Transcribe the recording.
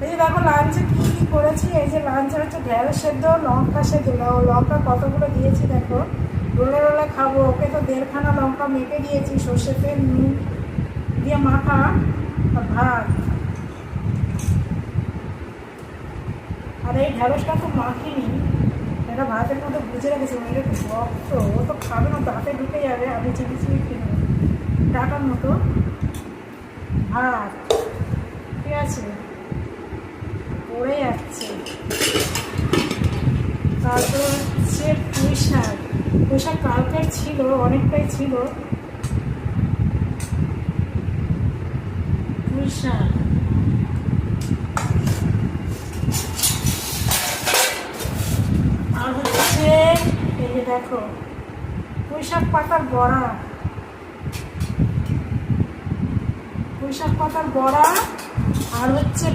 এই দেখো লাঞ্চে কি কি করেছি। এই যে লাঞ্চে হচ্ছে ঢেঁড়স সেদ্ধ, লঙ্কা সেদ্ধ, লঙ্কা কতগুলো দিয়েছি দেখো। রোলে রোলে খাবো, ওকে তো 1.5খানা লঙ্কা মেখে দিয়েছি, সর্ষের তেল নুন দিয়ে মাখা। আর ভাত। আর এই ঢেঁড়সটা তো মাখিনি, এটা ভাতের মধ্যে বুঝে রেখেছি। এটা একটু শক্ত, ও তো খাবে না, দাঁতে ঢুকে যাবে। আমি চিনি চিনি কিনে ডাটার মতো ভাত, ঠিক আছে, পড়ে যাচ্ছে। তারপরে হচ্ছে পুঁই শাক। পুঁই শাক কালকের ছিল, অনেকটাই ছিল পুঁই শাক। আর হচ্ছে এই যে দেখো পুঁই শাক পাতার বড়া, পুঁই শাক পাতার বড়া। আর হচ্ছে